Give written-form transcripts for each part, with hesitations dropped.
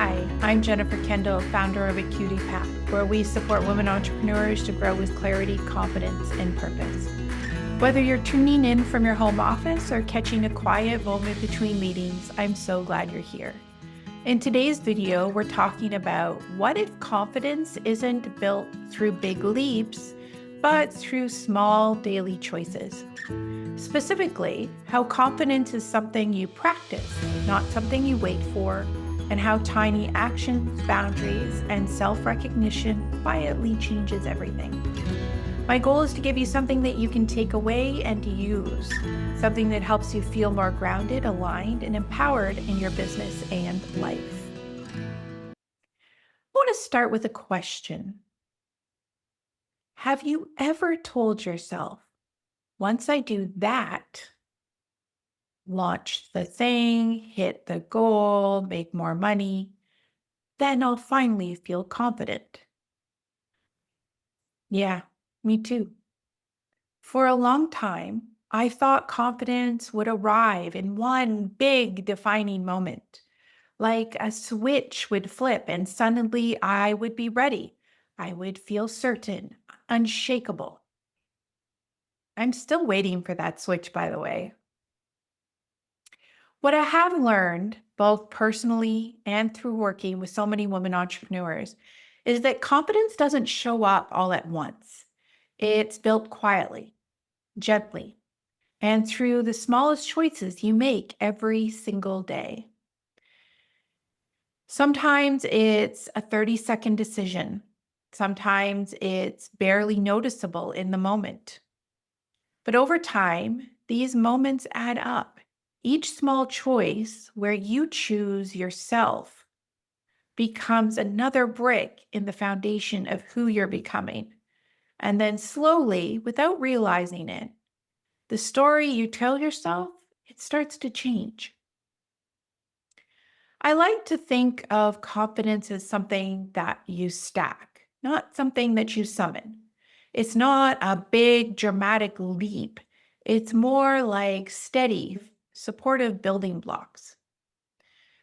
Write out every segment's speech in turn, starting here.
Hi, I'm Jennifer Kendall, founder of Acuity Path, where we support women entrepreneurs to grow with clarity, confidence, and purpose. Whether you're tuning in from your home office or catching a quiet moment between meetings, I'm so glad you're here. In today's video, we're talking about what if confidence isn't built through big leaps, but through small daily choices. Specifically, how confidence is something you practice, not something you wait for, and how tiny actions, boundaries, and self-recognition quietly changes everything. My goal is to give you something that you can take away and use, something that helps you feel more grounded, aligned, and empowered in your business and life. I want to start with a question. Have you ever told yourself, once I do that, launch the thing, hit the goal, make more money, then I'll finally feel confident? Yeah, me too. For a long time, I thought confidence would arrive in one big defining moment, like a switch would flip and suddenly I would be ready. I would feel certain, unshakable. I'm still waiting for that switch, by the way. What I have learned, both personally and through working with so many women entrepreneurs, is that confidence doesn't show up all at once. It's built quietly, gently, and through the smallest choices you make every single day. Sometimes it's a 30-second decision. Sometimes it's barely noticeable in the moment. But over time, these moments add up. Each small choice where you choose yourself becomes another brick in the foundation of who you're becoming. And then slowly, without realizing it, the story you tell yourself, it starts to change. I like to think of confidence as something that you stack, not something that you summon. It's not a big dramatic leap. It's more like steady, supportive building blocks.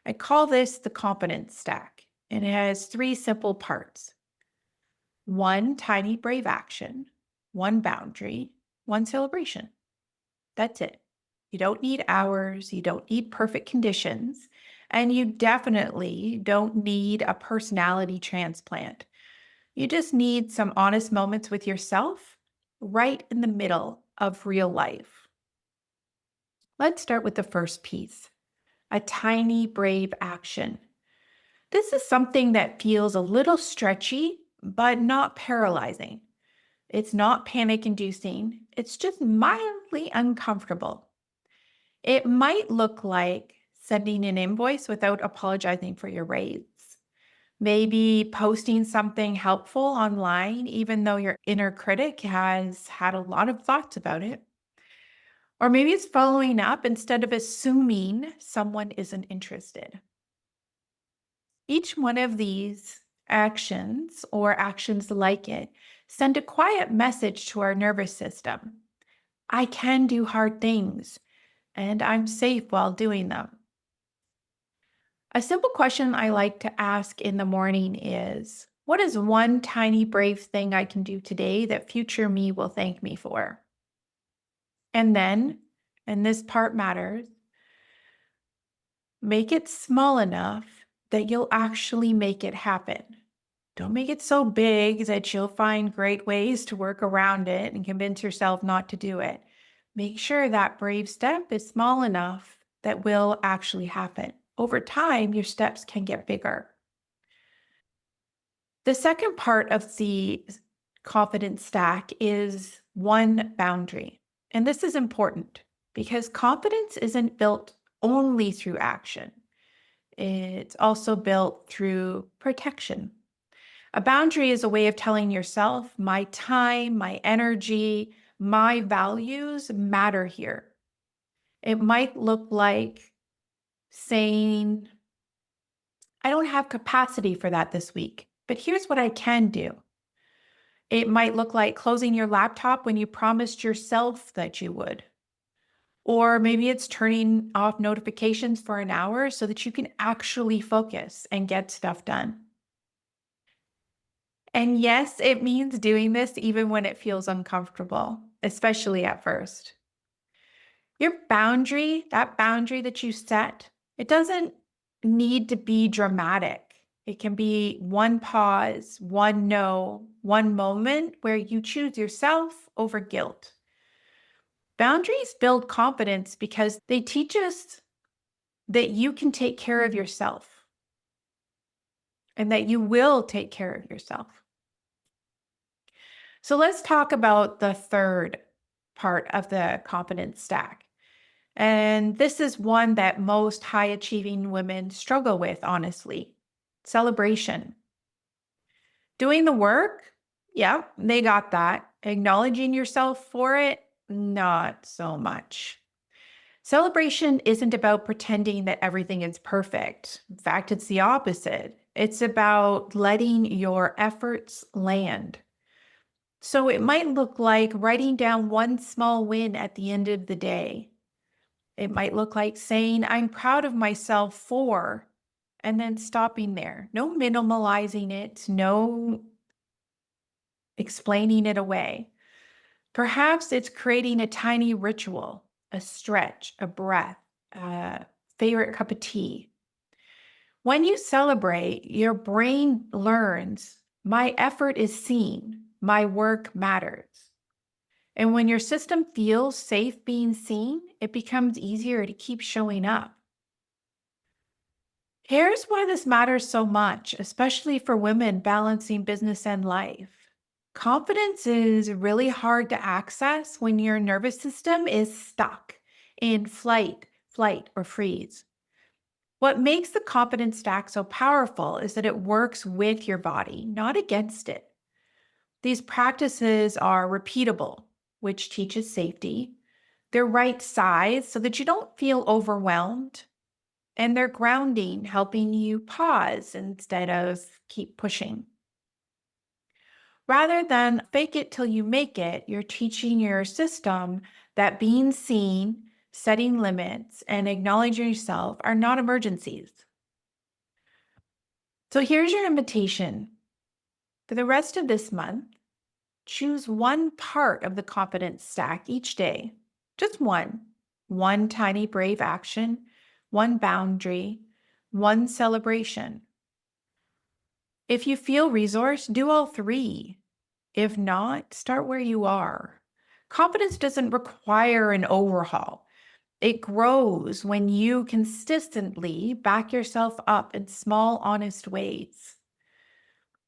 I call this the confidence stack, and it has three simple parts: one tiny brave action, one boundary, one celebration. That's it. You don't need hours, you don't need perfect conditions, and you definitely don't need a personality transplant. You just need some honest moments with yourself right in the middle of real life. Let's start with the first piece: a tiny brave action. This is something that feels a little stretchy, but not paralyzing. It's not panic inducing, it's just mildly uncomfortable. It might look like sending an invoice without apologizing for your rates. Maybe posting something helpful online, even though your inner critic has had a lot of thoughts about it. Or maybe it's following up instead of assuming someone isn't interested. Each one of these actions or actions like it send a quiet message to our nervous system. I can do hard things, and I'm safe while doing them. A simple question I like to ask in the morning is, what is one tiny brave thing I can do today that future me will thank me for? And then, and this part matters, make it small enough that you'll actually make it happen. Don't make it so big that you'll find great ways to work around it and convince yourself not to do it. Make sure that brave step is small enough that will actually happen. Over time, your steps can get bigger. The second part of the confidence stack is one boundary. And this is important because confidence isn't built only through action. It's also built through protection. A boundary is a way of telling yourself, my time, my energy, my values matter here. It might look like saying, I don't have capacity for that this week, but here's what I can do. It might look like closing your laptop when you promised yourself that you would. Or maybe it's turning off notifications for an hour so that you can actually focus and get stuff done. And yes, it means doing this even when it feels uncomfortable, especially at first. Your boundary, that boundary that you set, it doesn't need to be dramatic. It can be one pause, one no, one moment where you choose yourself over guilt. Boundaries build confidence because they teach us that you can take care of yourself and that you will take care of yourself. So let's talk about the third part of the confidence stack. And this is one that most high achieving women struggle with, honestly. Celebration. Doing the work, yeah, they got that. Acknowledging yourself for it, not so much. Celebration isn't about pretending that everything is perfect. In fact, it's the opposite. It's about letting your efforts land. So it might look like writing down one small win at the end of the day. It might look like saying, I'm proud of myself for, and then stopping there. No minimalizing it, no explaining it away. Perhaps it's creating a tiny ritual, a stretch, a breath, a favorite cup of tea. When you celebrate, your brain learns my effort is seen, my work matters. And when your system feels safe being seen, it becomes easier to keep showing up. Here's why this matters so much, especially for women balancing business and life. Confidence is really hard to access when your nervous system is stuck in flight, or freeze. What makes the confidence stack so powerful is that it works with your body, not against it. These practices are repeatable, which teaches safety. They're right size so that you don't feel overwhelmed. And they're grounding, helping you pause instead of keep pushing. Rather than fake it till you make it, you're teaching your system that being seen, setting limits, and acknowledging yourself are not emergencies. So here's your invitation. For the rest of this month, choose one part of the confidence stack each day. Just one. One tiny brave action, one boundary, one celebration. If you feel resourced, do all three. If not, start where you are. Confidence doesn't require an overhaul. It grows when you consistently back yourself up in small, honest ways.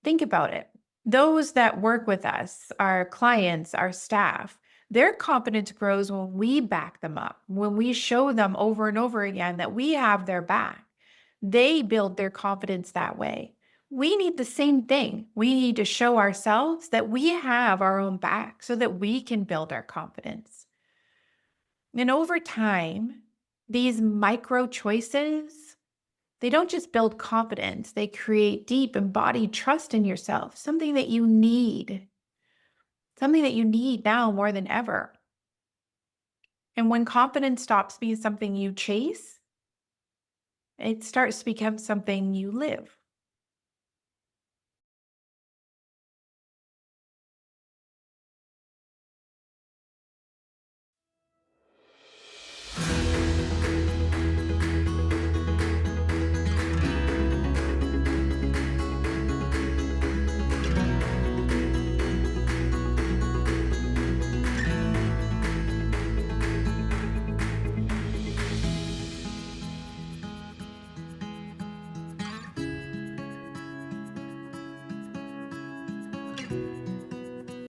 Think about it. Those that work with us, our clients, our staff, their confidence grows when we back them up, when we show them over and over again that we have their back. They build their confidence that way. We need the same thing. We need to show ourselves that we have our own back so that we can build our confidence. And over time, these micro choices, they don't just build confidence, they create deep embodied trust in yourself, something that you need now more than ever. And when confidence stops being something you chase, it starts to become something you live.